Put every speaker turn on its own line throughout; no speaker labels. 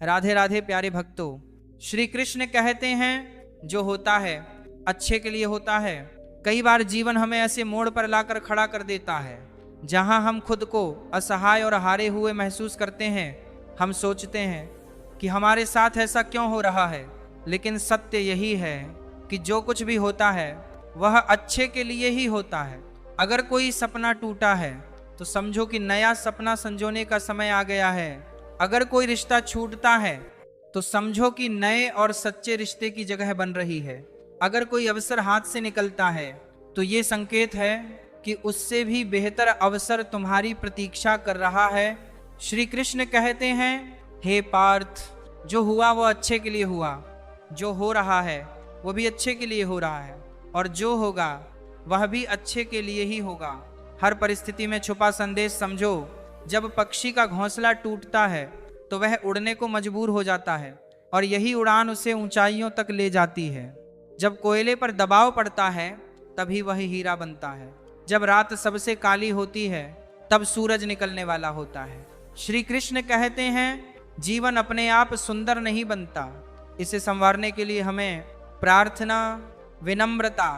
राधे राधे प्यारे भक्तों, श्री कृष्ण कहते हैं जो होता है अच्छे के लिए होता है। कई बार जीवन हमें ऐसे मोड़ पर लाकर खड़ा कर देता है जहां हम खुद को असहाय और हारे हुए महसूस करते हैं। हम सोचते हैं कि हमारे साथ ऐसा क्यों हो रहा है, लेकिन सत्य यही है कि जो कुछ भी होता है वह अच्छे के लिए ही होता है। अगर कोई सपना टूटा है तो समझो कि नया सपना संजोने का समय आ गया है। अगर कोई रिश्ता छूटता है तो समझो कि नए और सच्चे रिश्ते की जगह बन रही है। अगर कोई अवसर हाथ से निकलता है तो ये संकेत है कि उससे भी बेहतर अवसर तुम्हारी प्रतीक्षा कर रहा है। श्री कृष्ण कहते हैं, हे पार्थ, जो हुआ वो अच्छे के लिए हुआ, जो हो रहा है वो भी अच्छे के लिए हो रहा है, और जो होगा वह भी अच्छे के लिए ही होगा। हर परिस्थिति में छुपा संदेश समझो। जब पक्षी का घोंसला टूटता है तो वह उड़ने को मजबूर हो जाता है, और यही उड़ान उसे ऊंचाइयों तक ले जाती है। जब कोयले पर दबाव पड़ता है तभी वह हीरा बनता है। जब रात सबसे काली होती है तब सूरज निकलने वाला होता है। श्री कृष्ण कहते हैं, जीवन अपने आप सुंदर नहीं बनता, इसे संवारने के लिए हमें प्रार्थना, विनम्रता,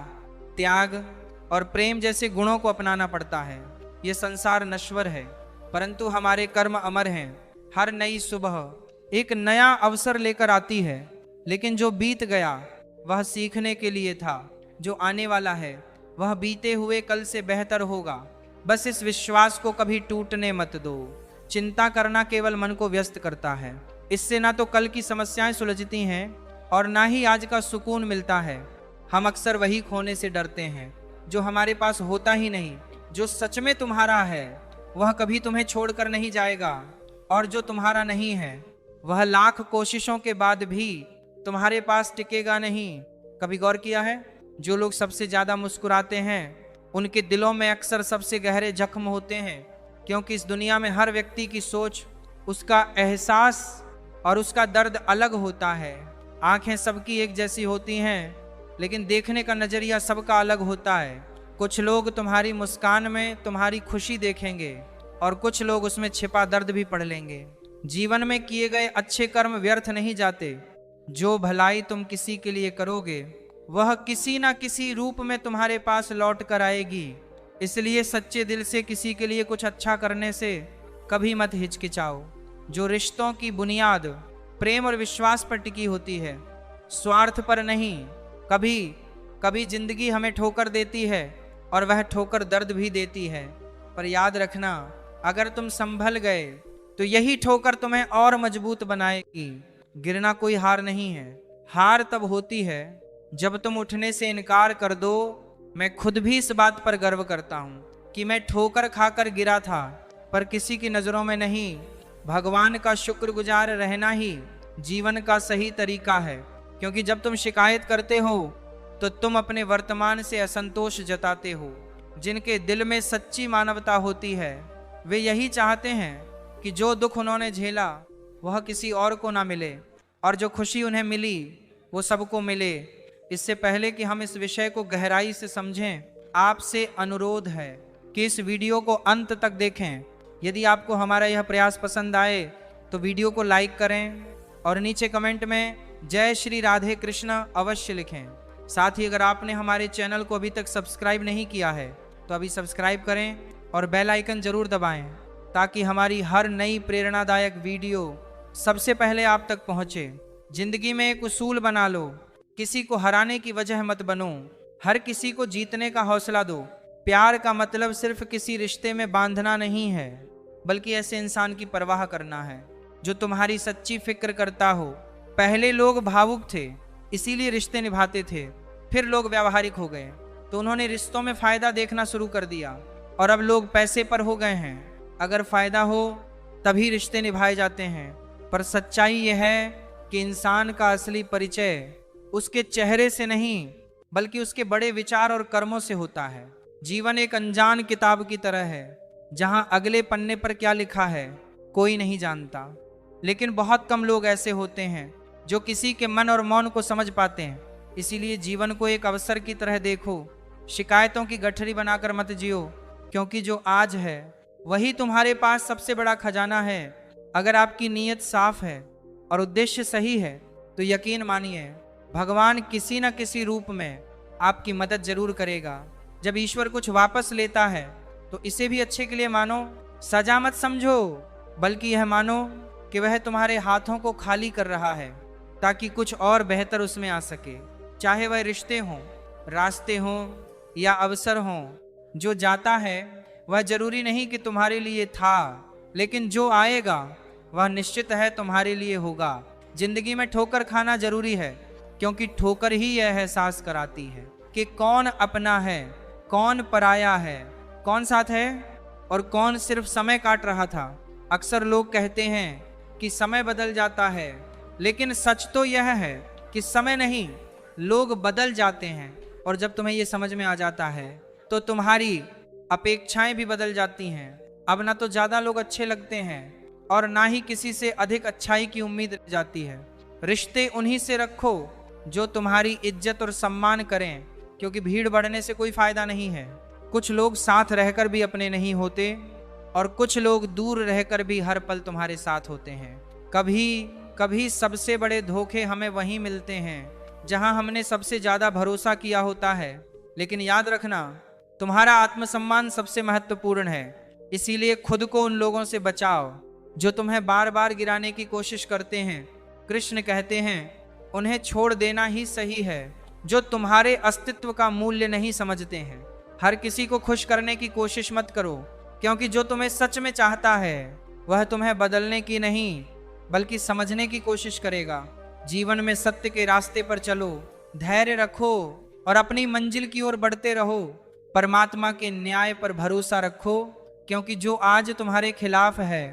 त्याग और प्रेम जैसे गुणों को अपनाना पड़ता है। ये संसार नश्वर है परंतु हमारे कर्म अमर हैं। हर नई सुबह एक नया अवसर लेकर आती है, लेकिन जो बीत गया वह सीखने के लिए था। जो आने वाला है वह बीते हुए कल से बेहतर होगा। बस इस विश्वास को कभी टूटने मत दो। चिंता करना केवल मन को व्यस्त करता है। इससे ना तो कल की समस्याएं सुलझती हैं और ना ही आज का सुकून मिलता है। हम अक्सर वही खोने से डरते हैं जो हमारे पास होता ही नहीं। जो सच में तुम्हारा है वह कभी तुम्हें छोड़कर नहीं जाएगा, और जो तुम्हारा नहीं है वह लाख कोशिशों के बाद भी तुम्हारे पास टिकेगा नहीं। कभी गौर किया है, जो लोग सबसे ज्यादा मुस्कुराते हैं उनके दिलों में अक्सर सबसे गहरे जख्म होते हैं, क्योंकि इस दुनिया में हर व्यक्ति की सोच, उसका एहसास और उसका दर्द अलग होता है। आंखें सबकी एक जैसी होती हैं, लेकिन देखने का नजरिया सबका अलग होता है। कुछ लोग तुम्हारी मुस्कान में तुम्हारी खुशी देखेंगे और कुछ लोग उसमें छिपा दर्द भी पढ़ लेंगे। जीवन में किए गए अच्छे कर्म व्यर्थ नहीं जाते। जो भलाई तुम किसी के लिए करोगे वह किसी ना किसी रूप में तुम्हारे पास लौट कर आएगी। इसलिए सच्चे दिल से किसी के लिए कुछ अच्छा करने से कभी मत हिचकिचाओ। जो रिश्तों की बुनियाद प्रेम और विश्वास पर टिकी होती है, स्वार्थ पर नहीं। कभी कभी जिंदगी हमें ठोकर देती है और वह ठोकर दर्द भी देती है, पर याद रखना, अगर तुम संभल गए तो यही ठोकर तुम्हें और मजबूत बनाएगी। गिरना कोई हार नहीं है। हार तब होती है जब तुम उठने से इनकार कर दो। मैं खुद भी इस बात पर गर्व करता हूँ कि मैं ठोकर खाकर गिरा था, पर किसी की नज़रों में नहीं। भगवान का शुक्रगुजार रहना ही जीवन का सही तरीका है, क्योंकि जब तुम शिकायत करते हो तो तुम अपने वर्तमान से असंतोष जताते हो। जिनके दिल में सच्ची मानवता होती है वे यही चाहते हैं कि जो दुख उन्होंने झेला वह किसी और को ना मिले, और जो खुशी उन्हें मिली वो सबको मिले। इससे पहले कि हम इस विषय को गहराई से समझें, आपसे अनुरोध है कि इस वीडियो को अंत तक देखें। यदि आपको हमारा यह प्रयास पसंद आए तो वीडियो को लाइक करें और नीचे कमेंट में जय श्री राधे कृष्ण अवश्य लिखें। साथ ही अगर आपने हमारे चैनल को अभी तक सब्सक्राइब नहीं किया है तो अभी सब्सक्राइब करें और बेल आइकन जरूर दबाएं, ताकि हमारी हर नई प्रेरणादायक वीडियो सबसे पहले आप तक पहुंचे। जिंदगी में एक उसूल बना लो, किसी को हराने की वजह मत बनो, हर किसी को जीतने का हौसला दो। प्यार का मतलब सिर्फ किसी रिश्ते में बांधना नहीं है, बल्कि ऐसे इंसान की परवाह करना है जो तुम्हारी सच्ची फिक्र करता हो। पहले लोग भावुक थे इसीलिए रिश्ते निभाते थे, फिर लोग व्यावहारिक हो गए तो उन्होंने रिश्तों में फायदा देखना शुरू कर दिया, और अब लोग पैसे पर हो गए हैं। अगर फायदा हो तभी रिश्ते निभाए जाते हैं, पर सच्चाई यह है कि इंसान का असली परिचय उसके चेहरे से नहीं बल्कि उसके बड़े विचार और कर्मों से होता है। जीवन एक अनजान किताब की तरह है जहां अगले पन्ने पर क्या लिखा है कोई नहीं जानता, लेकिन बहुत कम लोग ऐसे होते हैं जो किसी के मन और मौन को समझ पाते हैं। इसीलिए जीवन को एक अवसर की तरह देखो। शिकायतों की गठरी बनाकर मत जियो, क्योंकि जो आज है वही तुम्हारे पास सबसे बड़ा खजाना है। अगर आपकी नीयत साफ है और उद्देश्य सही है तो यकीन मानिए भगवान किसी न किसी रूप में आपकी मदद जरूर करेगा। जब ईश्वर कुछ वापस लेता है तो इसे भी अच्छे के लिए मानो, सजा मत समझो, बल्कि यह मानो कि वह तुम्हारे हाथों को खाली कर रहा है ताकि कुछ और बेहतर उसमें आ सके। चाहे वह रिश्ते हों, रास्ते हों या अवसर हों, जो जाता है वह जरूरी नहीं कि तुम्हारे लिए था, लेकिन जो आएगा वह निश्चित है तुम्हारे लिए होगा। जिंदगी में ठोकर खाना जरूरी है, क्योंकि ठोकर ही यह एहसास कराती है कि कौन अपना है, कौन पराया है, कौन साथ है और कौन सिर्फ समय काट रहा था। अक्सर लोग कहते हैं कि समय बदल जाता है, लेकिन सच तो यह है कि समय नहीं, लोग बदल जाते हैं। और जब तुम्हें यह समझ में आ जाता है तो तुम्हारी अपेक्षाएं भी बदल जाती हैं। अब ना तो ज्यादा लोग अच्छे लगते हैं और ना ही किसी से अधिक अच्छाई की उम्मीद रह जाती है। रिश्ते उन्हीं से रखो जो तुम्हारी इज्जत और सम्मान करें, क्योंकि भीड़ बढ़ने से कोई फायदा नहीं है। कुछ लोग साथ रहकर भी अपने नहीं होते और कुछ लोग दूर रहकर भी हर पल तुम्हारे साथ होते हैं। कभी कभी सबसे बड़े धोखे हमें वहीं मिलते हैं जहां हमने सबसे ज्यादा भरोसा किया होता है। लेकिन याद रखना, तुम्हारा आत्मसम्मान सबसे महत्वपूर्ण है। इसीलिए खुद को उन लोगों से बचाओ जो तुम्हें बार बार गिराने की कोशिश करते हैं। कृष्ण कहते हैं उन्हें छोड़ देना ही सही है जो तुम्हारे अस्तित्व का मूल्य नहीं समझते हैं। हर किसी को खुश करने की कोशिश मत करो, क्योंकि जो तुम्हें सच में चाहता है वह तुम्हें बदलने की नहीं बल्कि समझने की कोशिश करेगा। जीवन में सत्य के रास्ते पर चलो, धैर्य रखो और अपनी मंजिल की ओर बढ़ते रहो। परमात्मा के न्याय पर भरोसा रखो, क्योंकि जो आज तुम्हारे खिलाफ है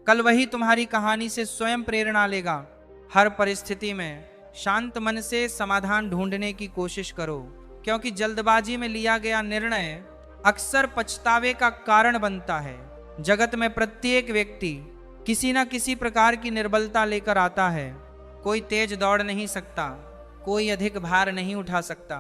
कल वही तुम्हारी कहानी से स्वयं प्रेरणा लेगा। हर परिस्थिति में शांत मन से समाधान ढूंढने की कोशिश करो, क्योंकि जल्दबाजी में लिया गया निर्णय अक्सर पछतावे का कारण बनता है। जगत में प्रत्येक व्यक्ति किसी न किसी प्रकार की निर्बलता लेकर आता है। कोई तेज दौड़ नहीं सकता, कोई अधिक भार नहीं उठा सकता,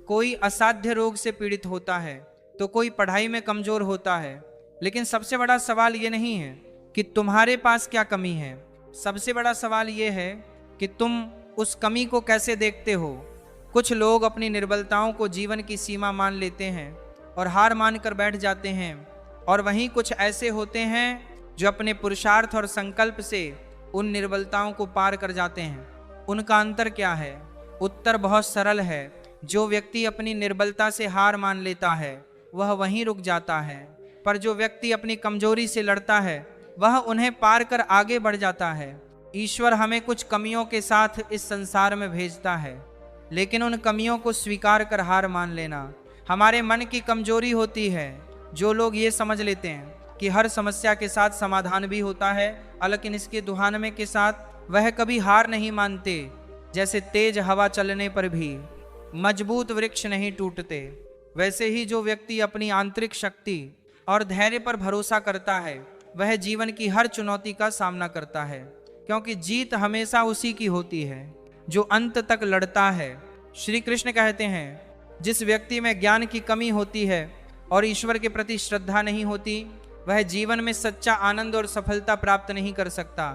कोई असाध्य रोग से पीड़ित होता है तो कोई पढ़ाई में कमजोर होता है। लेकिन सबसे बड़ा सवाल ये नहीं है कि तुम्हारे पास क्या कमी है, सबसे बड़ा सवाल ये है कि तुम उस कमी को कैसे देखते हो। कुछ लोग अपनी निर्बलताओं को जीवन की सीमा मान लेते हैं और हार मानकर बैठ जाते हैं, और वहीं कुछ ऐसे होते हैं जो अपने पुरुषार्थ और संकल्प से उन निर्बलताओं को पार कर जाते हैं। उनका अंतर क्या है? उत्तर बहुत सरल है। जो व्यक्ति अपनी निर्बलता से हार मान लेता है वह वहीं रुक जाता है, पर जो व्यक्ति अपनी कमजोरी से लड़ता है वह उन्हें पार कर आगे बढ़ जाता है। ईश्वर हमें कुछ कमियों के साथ इस संसार में भेजता है, लेकिन उन कमियों को स्वीकार कर हार मान लेना हमारे मन की कमजोरी होती है। जो लोग ये समझ लेते हैं कि हर समस्या के साथ समाधान भी होता है, लेकिन इसके दुहाने के साथ वह कभी हार नहीं मानते। जैसे तेज हवा चलने पर भी मजबूत वृक्ष नहीं टूटते, वैसे ही जो व्यक्ति अपनी आंतरिक शक्ति और धैर्य पर भरोसा करता है वह जीवन की हर चुनौती का सामना करता है, क्योंकि जीत हमेशा उसी की होती है जो अंत तक लड़ता है। श्री कृष्ण कहते हैं जिस व्यक्ति में ज्ञान की कमी होती है और ईश्वर के प्रति श्रद्धा नहीं होती, वह जीवन में सच्चा आनंद और सफलता प्राप्त नहीं कर सकता,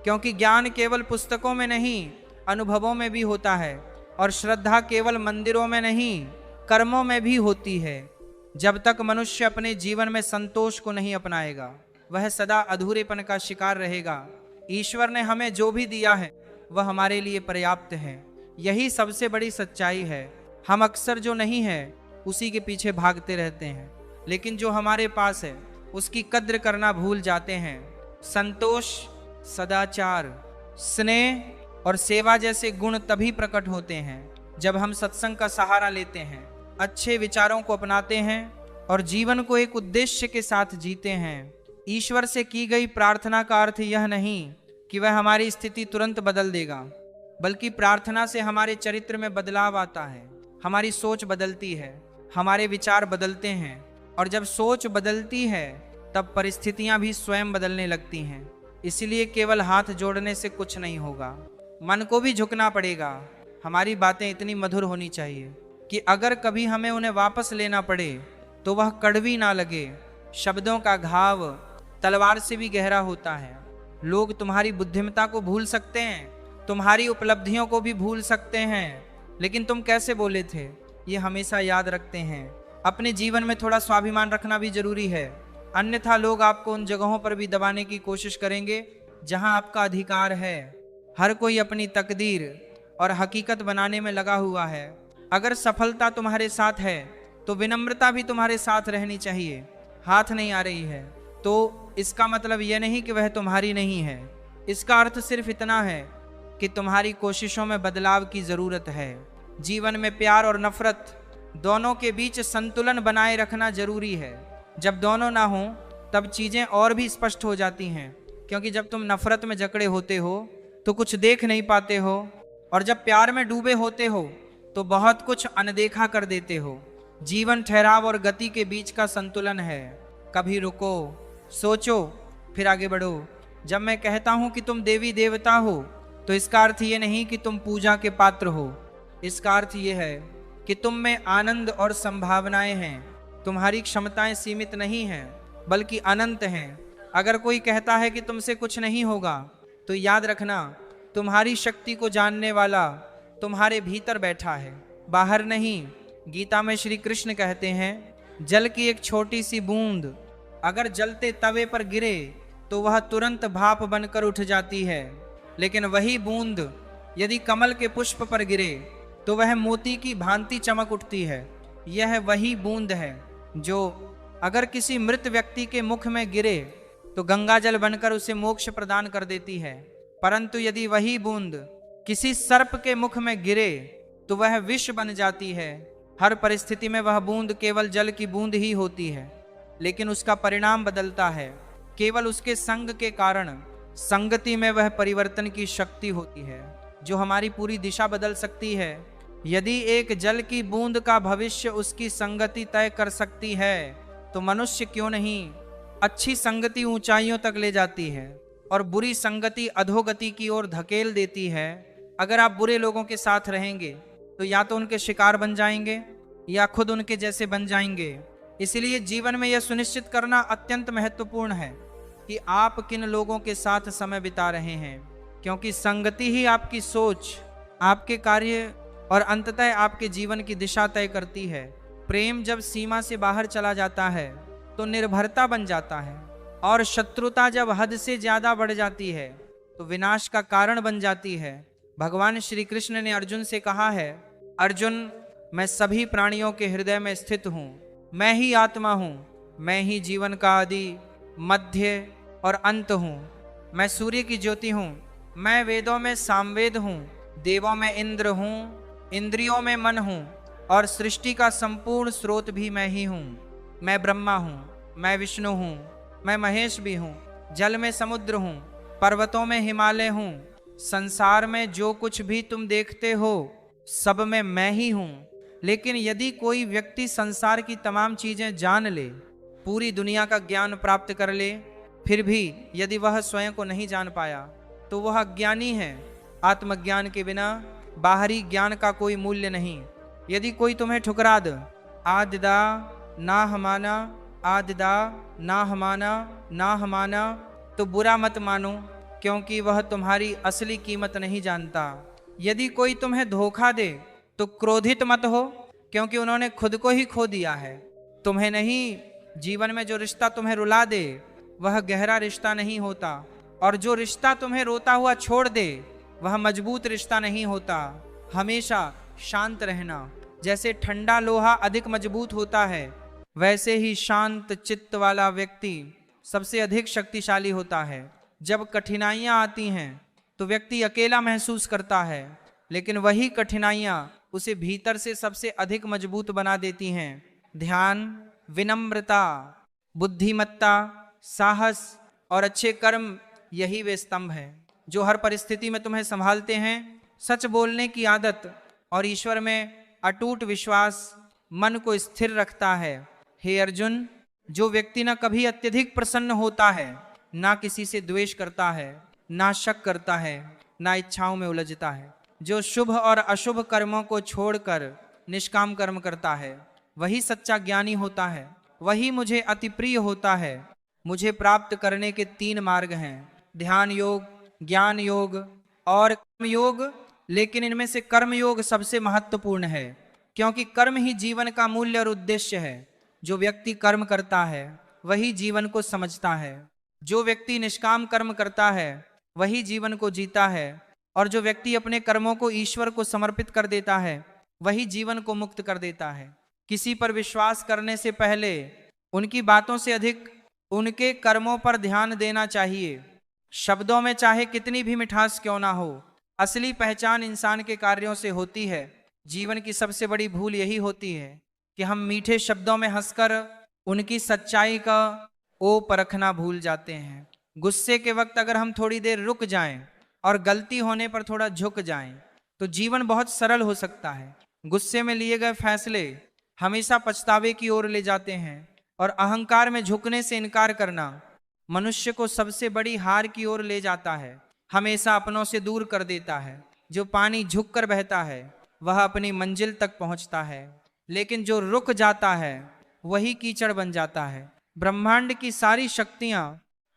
क्योंकि ज्ञान केवल पुस्तकों में नहीं अनुभवों में भी होता है, और श्रद्धा केवल मंदिरों में नहीं कर्मों में भी होती है। जब तक मनुष्य अपने जीवन में संतोष को नहीं अपनाएगा वह सदा अधूरेपन का शिकार रहेगा। ईश्वर ने हमें जो भी दिया है वह हमारे लिए पर्याप्त है, यही सबसे बड़ी सच्चाई है। हम अक्सर जो नहीं है उसी के पीछे भागते रहते हैं, लेकिन जो हमारे पास है उसकी कद्र करना भूल जाते हैं। संतोष, सदाचार, स्नेह और सेवा जैसे गुण तभी प्रकट होते हैं जब हम सत्संग का सहारा लेते हैं, अच्छे विचारों को अपनाते हैं और जीवन को एक उद्देश्य के साथ जीते हैं। ईश्वर से की गई प्रार्थना का अर्थ यह नहीं कि वह हमारी स्थिति तुरंत बदल देगा, बल्कि प्रार्थना से हमारे चरित्र में बदलाव आता है, हमारी सोच बदलती है, हमारे विचार बदलते हैं, और जब सोच बदलती है तब परिस्थितियां भी स्वयं बदलने लगती हैं। इसलिए केवल हाथ जोड़ने से कुछ नहीं होगा, मन को भी झुकना पड़ेगा। हमारी बातें इतनी मधुर होनी चाहिए कि अगर कभी हमें उन्हें वापस लेना पड़े तो वह कड़वी ना लगे। शब्दों का घाव तलवार से भी गहरा होता है। लोग तुम्हारी बुद्धिमत्ता को भूल सकते हैं, तुम्हारी उपलब्धियों को भी भूल सकते हैं, लेकिन तुम कैसे बोले थे ये हमेशा याद रखते हैं। अपने जीवन में थोड़ा स्वाभिमान रखना भी जरूरी है, अन्यथा लोग आपको उन जगहों पर भी दबाने की कोशिश करेंगे जहां आपका अधिकार है। हर कोई अपनी तकदीर और हकीकत बनाने में लगा हुआ है। अगर सफलता तुम्हारे साथ है तो विनम्रता भी तुम्हारे साथ रहनी चाहिए। हाथ नहीं आ रही है तो इसका मतलब यह नहीं कि वह तुम्हारी नहीं है। इसका अर्थ सिर्फ इतना है कि तुम्हारी कोशिशों में बदलाव की जरूरत है। जीवन में प्यार और नफरत दोनों के बीच संतुलन बनाए रखना जरूरी है। जब दोनों ना हो तब चीजें और भी स्पष्ट हो जाती हैं, क्योंकि जब तुम नफरत में जकड़े होते हो तो कुछ देख नहीं पाते हो, और जब प्यार में डूबे होते हो तो बहुत कुछ अनदेखा कर देते हो। जीवन ठहराव और गति के बीच का संतुलन है। कभी रुको, सोचो, फिर आगे बढ़ो। जब मैं कहता हूं कि तुम देवी देवता हो तो इसका अर्थ ये नहीं कि तुम पूजा के पात्र हो। इसका अर्थ ये है कि तुम में आनंद और संभावनाएं हैं। तुम्हारी क्षमताएं सीमित नहीं हैं बल्कि अनंत हैं। अगर कोई कहता है कि तुमसे कुछ नहीं होगा तो याद रखना, तुम्हारी शक्ति को जानने वाला तुम्हारे भीतर बैठा है, बाहर नहीं। गीता में श्री कृष्ण कहते हैं, जल की एक छोटी सी बूंद अगर जलते तवे पर गिरे तो वह तुरंत भाप बनकर उठ जाती है, लेकिन वही बूंद यदि कमल के पुष्प पर गिरे तो वह मोती की भांति चमक उठती है। यह वही बूंद है जो अगर किसी मृत व्यक्ति के मुख में गिरे तो गंगा जल बनकर उसे मोक्ष प्रदान कर देती है, परंतु यदि वही बूंद किसी सर्प के मुख में गिरे तो वह विष बन जाती है। हर परिस्थिति में वह बूंद केवल जल की बूंद ही होती है, लेकिन उसका परिणाम बदलता है केवल उसके संग के कारण। संगति में वह परिवर्तन की शक्ति होती है जो हमारी पूरी दिशा बदल सकती है। यदि एक जल की बूंद का भविष्य उसकी संगति तय कर सकती है तो मनुष्य क्यों नहीं। अच्छी संगति ऊंचाइयों तक ले जाती है और बुरी संगति अधोगति की ओर धकेल देती है। अगर आप बुरे लोगों के साथ रहेंगे तो या तो उनके शिकार बन जाएंगे या खुद उनके जैसे बन जाएंगे। इसलिए जीवन में यह सुनिश्चित करना अत्यंत महत्वपूर्ण है कि आप किन लोगों के साथ समय बिता रहे हैं, क्योंकि संगति ही आपकी सोच, आपके कार्य और अंततः आपके जीवन की दिशा तय करती है। प्रेम जब सीमा से बाहर चला जाता है तो निर्भरता बन जाता है, और शत्रुता जब हद से ज्यादा बढ़ जाती है तो विनाश का कारण बन जाती है। भगवान श्री कृष्ण ने अर्जुन से कहा है, अर्जुन, मैं सभी प्राणियों के हृदय में स्थित हूँ, मैं ही आत्मा हूँ, मैं ही जीवन का आदि मध्य और अंत हूँ। मैं सूर्य की ज्योति हूँ, मैं वेदों में सामवेद हूँ, देवों में इंद्र हूँ, इंद्रियों में मन हूँ, और सृष्टि का संपूर्ण स्रोत भी मैं ही हूँ। मैं ब्रह्मा हूँ, मैं विष्णु हूँ, मैं महेश भी हूँ, जल में समुद्र हूँ, पर्वतों में हिमालय हूँ। संसार में जो कुछ भी तुम देखते हो सब में मैं ही हूँ। लेकिन यदि कोई व्यक्ति संसार की तमाम चीजें जान ले, पूरी दुनिया का ज्ञान प्राप्त कर ले, फिर भी यदि वह स्वयं को नहीं जान पाया तो वह अज्ञानी है। आत्मज्ञान के बिना बाहरी ज्ञान का कोई मूल्य नहीं। यदि कोई तुम्हें ठुकरा दे, आदिदा ना हमाना, आदिदा ना हमाना, ना हमाना, तो बुरा मत मानो, क्योंकि वह तुम्हारी असली कीमत नहीं जानता। यदि कोई तुम्हें धोखा दे तो क्रोधित मत हो, क्योंकि उन्होंने खुद को ही खो दिया है, तुम्हें नहीं। जीवन में जो रिश्ता तुम्हें रुला दे वह गहरा रिश्ता नहीं होता, और जो रिश्ता तुम्हें रोता हुआ छोड़ दे वह मजबूत रिश्ता नहीं होता। हमेशा शांत रहना। जैसे ठंडा लोहा अधिक मजबूत होता है, वैसे ही शांत चित्त वाला व्यक्ति सबसे अधिक शक्तिशाली होता है। जब कठिनाइयां आती हैं तो व्यक्ति अकेला महसूस करता है, लेकिन वही कठिनाइयां उसे भीतर से सबसे अधिक मजबूत बना देती हैं। ध्यान, विनम्रता, बुद्धिमत्ता, साहस और अच्छे कर्म, यही वे स्तंभ हैं जो हर परिस्थिति में तुम्हें संभालते हैं। सच बोलने की आदत और ईश्वर में अटूट विश्वास मन को स्थिर रखता है। हे अर्जुन, जो व्यक्ति न कभी अत्यधिक प्रसन्न होता है, ना किसी से द्वेष करता है, ना शक करता है, ना इच्छाओं में उलझता है, जो शुभ और अशुभ कर्मों को छोड़कर निष्काम कर्म करता है, वही सच्चा ज्ञानी होता है। वही मुझे अति प्रिय होता है। मुझे प्राप्त करने के 3 मार्ग हैं, ध्यान योग, ज्ञान योग और कर्मयोग, लेकिन इनमें से कर्मयोग सबसे महत्वपूर्ण है, क्योंकि कर्म ही जीवन का मूल्य और उद्देश्य है। जो व्यक्ति कर्म करता है वही जीवन को समझता है। जो व्यक्ति निष्काम कर्म करता है वही जीवन को जीता है, और जो व्यक्ति अपने कर्मों को ईश्वर को समर्पित कर देता है वही जीवन को मुक्त कर देता है। किसी पर विश्वास करने से पहले उनकी बातों से अधिक उनके कर्मों पर ध्यान देना चाहिए। शब्दों में चाहे कितनी भी मिठास क्यों ना हो, असली पहचान इंसान के कार्यों से होती है। जीवन की सबसे बड़ी भूल यही होती है कि हम मीठे शब्दों में हंसकर उनकी सच्चाई का ओ परखना भूल जाते हैं। गुस्से के वक्त अगर हम थोड़ी देर रुक जाएं और गलती होने पर थोड़ा झुक जाएं तो जीवन बहुत सरल हो सकता है। गुस्से में लिए गए फैसले हमेशा पछतावे की ओर ले जाते हैं, और अहंकार में झुकने से इनकार करना मनुष्य को सबसे बड़ी हार की ओर ले जाता है, हमेशा अपनों से दूर कर देता है। जो पानी झुककर बहता है वह अपनी मंजिल तक पहुंचता है, लेकिन जो रुक जाता है वही कीचड़ बन जाता है। ब्रह्मांड की सारी शक्तियां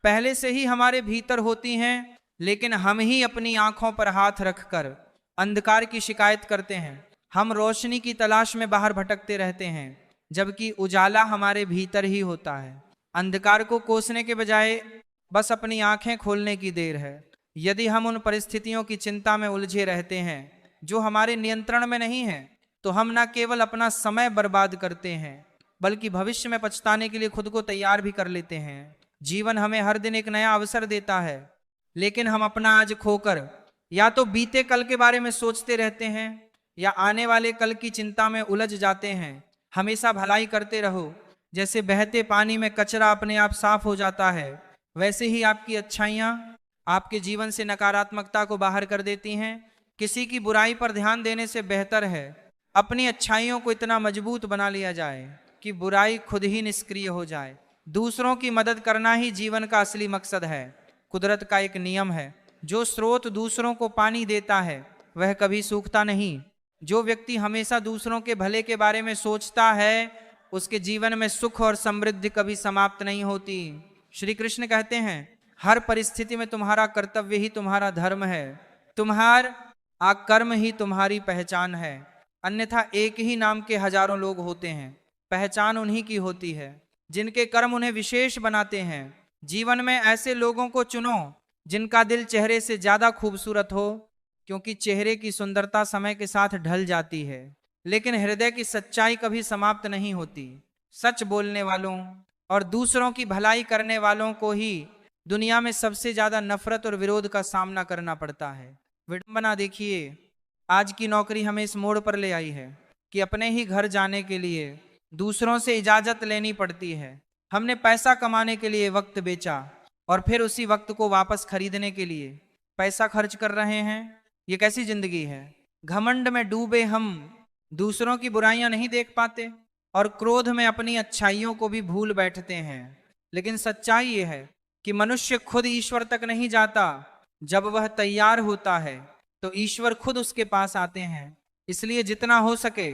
पहले से ही हमारे भीतर होती हैं, लेकिन हम ही अपनी आंखों पर हाथ रखकर अंधकार की शिकायत करते हैं। हम रोशनी की तलाश में बाहर भटकते रहते हैं, जबकि उजाला हमारे भीतर ही होता है। अंधकार को कोसने के बजाय बस अपनी आंखें खोलने की देर है। यदि हम उन परिस्थितियों की चिंता में उलझे रहते हैं जो हमारे नियंत्रण में नहीं है, तो हम न केवल अपना समय बर्बाद करते हैं, बल्कि भविष्य में पछताने के लिए खुद को तैयार भी कर लेते हैं। जीवन हमें हर दिन एक नया अवसर देता है, लेकिन हम अपना आज खोकर या तो बीते कल के बारे में सोचते रहते हैं या आने वाले कल की चिंता में उलझ जाते हैं। हमेशा भलाई करते रहो। जैसे बहते पानी में कचरा अपने आप साफ हो जाता है, वैसे ही आपकी अच्छाइयाँ आपके जीवन से नकारात्मकता को बाहर कर देती हैं। किसी की बुराई पर ध्यान देने से बेहतर है अपनी अच्छाइयों को इतना मजबूत बना लिया जाए कि बुराई खुद ही निष्क्रिय हो जाए। दूसरों की मदद करना ही जीवन का असली मकसद है। कुदरत का एक नियम है, जो स्रोत दूसरों को पानी देता है वह कभी सूखता नहीं। जो व्यक्ति हमेशा दूसरों के भले के बारे में सोचता है उसके जीवन में सुख और समृद्धि कभी समाप्त नहीं होती। श्री कृष्ण कहते हैं, हर परिस्थिति में तुम्हारा कर्तव्य ही तुम्हारा धर्म है, तुम्हारा कर्म ही तुम्हारी पहचान है। अन्यथा एक ही नाम के हजारों लोग होते हैं। पहचान उन्हीं की होती है जिनके कर्म उन्हें विशेष बनाते हैं। जीवन में ऐसे लोगों को चुनो जिनका दिल चेहरे से ज्यादा खूबसूरत हो, क्योंकि चेहरे की सुंदरता समय के साथ ढल जाती है, लेकिन हृदय की सच्चाई कभी समाप्त नहीं होती। सच बोलने वालों और दूसरों की भलाई करने वालों को ही दुनिया में सबसे ज्यादा नफरत और विरोध का सामना करना पड़ता है। विडंबना देखिए, आज की नौकरी हमें इस मोड़ पर ले आई है कि अपने ही घर जाने के लिए दूसरों से इजाजत लेनी पड़ती है। हमने पैसा कमाने के लिए वक्त बेचा और फिर उसी वक्त को वापस खरीदने के लिए पैसा खर्च कर रहे हैं। ये कैसी जिंदगी है? घमंड में डूबे हम दूसरों की बुराइयां नहीं देख पाते और क्रोध में अपनी अच्छाइयों को भी भूल बैठते हैं। लेकिन सच्चाई ये है कि मनुष्य खुद ईश्वर तक नहीं जाता। जब वह तैयार होता है तो ईश्वर खुद उसके पास आते हैं। इसलिए जितना हो सके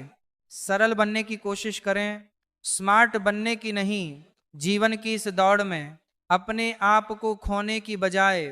सरल बनने की कोशिश करें, स्मार्ट बनने की नहीं। जीवन की इस दौड़ में अपने आप को खोने की बजाय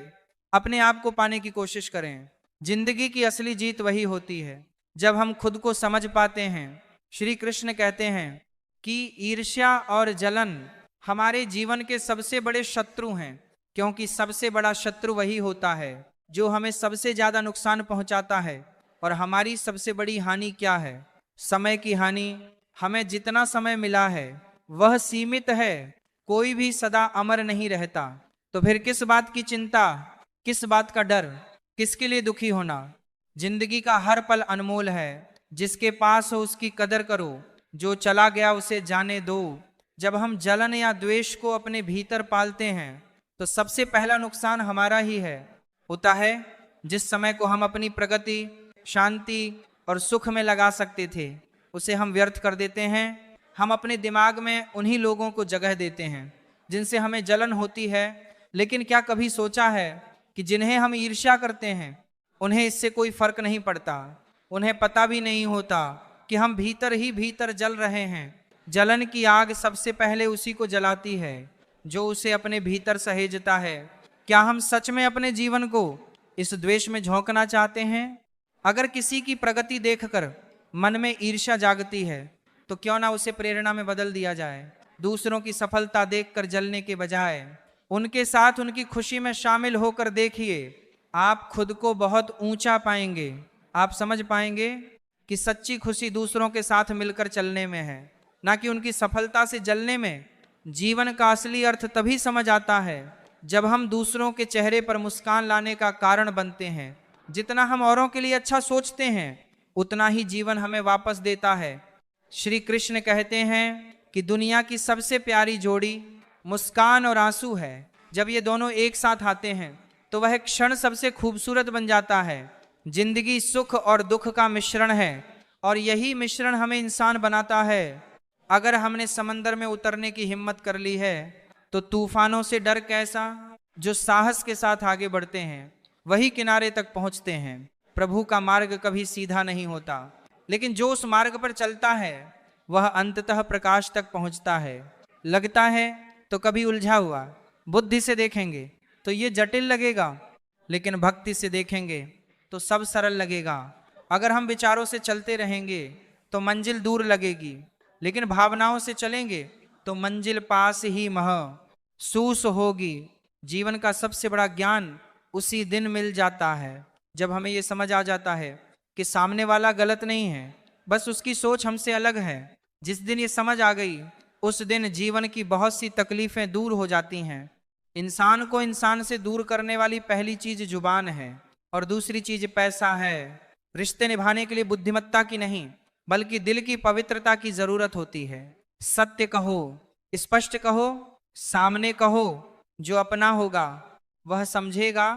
अपने आप को पाने की कोशिश करें। जिंदगी की असली जीत वही होती है जब हम खुद को समझ पाते हैं। श्री कृष्ण कहते हैं कि ईर्ष्या और जलन हमारे जीवन के सबसे बड़े शत्रु हैं, क्योंकि सबसे बड़ा शत्रु वही होता है जो हमें सबसे ज्यादा नुकसान पहुंचाता है। और हमारी सबसे बड़ी हानि क्या है? समय की हानि। हमें जितना समय मिला है वह सीमित है, कोई भी सदा अमर नहीं रहता। तो फिर किस बात की चिंता, किस बात का डर, किसके लिए दुखी होना? जिंदगी का हर पल अनमोल है। जिसके पास हो उसकी कदर करो, जो चला गया उसे जाने दो। जब हम जलन या द्वेष को अपने भीतर पालते हैं तो सबसे पहला नुकसान हमारा ही होता है। जिस समय को हम अपनी प्रगति, शांति और सुख में लगा सकते थे उसे हम व्यर्थ कर देते हैं। हम अपने दिमाग में उन्हीं लोगों को जगह देते हैं जिनसे हमें जलन होती है। लेकिन क्या कभी सोचा है कि जिन्हें हम ईर्ष्या करते हैं उन्हें इससे कोई फर्क नहीं पड़ता। उन्हें पता भी नहीं होता कि हम भीतर ही भीतर जल रहे हैं। जलन की आग सबसे पहले उसी को जलाती है जो उसे अपने भीतर सहेजता है। क्या हम सच में अपने जीवन को इस द्वेष में झोंकना चाहते हैं। अगर किसी की प्रगति देखकर मन में ईर्ष्या जागती है तो क्यों ना उसे प्रेरणा में बदल दिया जाए। दूसरों की सफलता देखकर जलने के बजाय उनके साथ उनकी खुशी में शामिल होकर देखिए, आप खुद को बहुत ऊंचा पाएंगे। आप समझ पाएंगे कि सच्ची खुशी दूसरों के साथ मिलकर चलने में है, ना कि उनकी सफलता से जलने में। जीवन का असली अर्थ तभी समझ आता है जब हम दूसरों के चेहरे पर मुस्कान लाने का कारण बनते हैं। जितना हम औरों के लिए अच्छा सोचते हैं उतना ही जीवन हमें वापस देता है। श्री कृष्ण कहते हैं कि दुनिया की सबसे प्यारी जोड़ी मुस्कान और आंसू है। जब ये दोनों एक साथ आते हैं तो वह क्षण सबसे खूबसूरत बन जाता है। जिंदगी सुख और दुख का मिश्रण है और यही मिश्रण हमें इंसान बनाता है। अगर हमने समंदर में उतरने की हिम्मत कर ली है तो तूफानों से डर कैसा। जो साहस के साथ आगे बढ़ते हैं वही किनारे तक पहुंचते हैं। प्रभु का मार्ग कभी सीधा नहीं होता, लेकिन जो उस मार्ग पर चलता है वह अंततः प्रकाश तक पहुंचता है। लगता है तो कभी उलझा हुआ। बुद्धि से देखेंगे तो ये जटिल लगेगा, लेकिन भक्ति से देखेंगे तो सब सरल लगेगा। अगर हम विचारों से चलते रहेंगे तो मंजिल दूर लगेगी, लेकिन भावनाओं से चलेंगे तो मंजिल पास ही महसूस होगी। जीवन का सबसे बड़ा ज्ञान उसी दिन मिल जाता है जब हमें ये समझ आ जाता है कि सामने वाला गलत नहीं है, बस उसकी सोच हमसे अलग है। जिस दिन ये समझ आ गई उस दिन जीवन की बहुत सी तकलीफें दूर हो जाती हैं। इंसान को इंसान से दूर करने वाली पहली चीज जुबान है और दूसरी चीज पैसा है। रिश्ते निभाने के लिए बुद्धिमत्ता की नहीं बल्कि दिल की पवित्रता की जरूरत होती है। सत्य कहो, स्पष्ट कहो, सामने कहो। जो अपना होगा वह समझेगा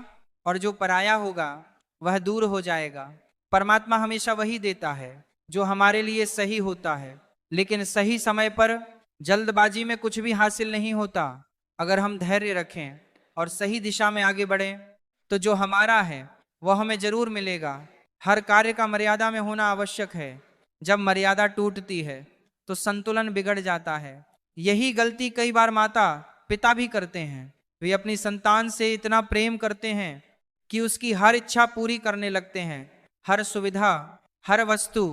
और जो पराया होगा वह दूर हो जाएगा। परमात्मा हमेशा वही देता है जो हमारे लिए सही होता है, लेकिन सही समय पर जल्दबाजी में कुछ भी हासिल नहीं होता। अगर हम धैर्य रखें और सही दिशा में आगे बढ़ें तो जो हमारा है वह हमें जरूर मिलेगा। हर कार्य का मर्यादा में होना आवश्यक है। जब मर्यादा टूटती है तो संतुलन बिगड़ जाता है। यही गलती कई बार माता पिता भी करते हैं। वे अपनी संतान से इतना प्रेम करते हैं कि उसकी हर इच्छा पूरी करने लगते हैं, हर सुविधा, हर वस्तु,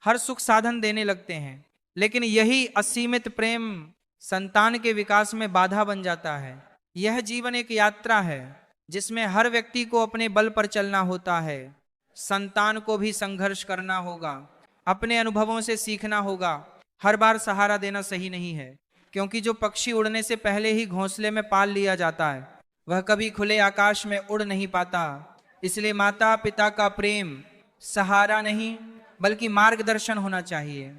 हर सुख साधन देने लगते हैं। लेकिन यही असीमित प्रेम संतान के विकास में बाधा बन जाता है। यह जीवन एक यात्रा है जिसमें हर व्यक्ति को अपने बल पर चलना होता है। संतान को भी संघर्ष करना होगा, अपने अनुभवों से सीखना होगा। हर बार सहारा देना सही नहीं है, क्योंकि जो पक्षी उड़ने से पहले ही घोंसले में पाल लिया जाता है वह कभी खुले आकाश में उड़ नहीं पाता। इसलिए माता पिता का प्रेम सहारा नहीं बल्कि मार्गदर्शन होना चाहिए।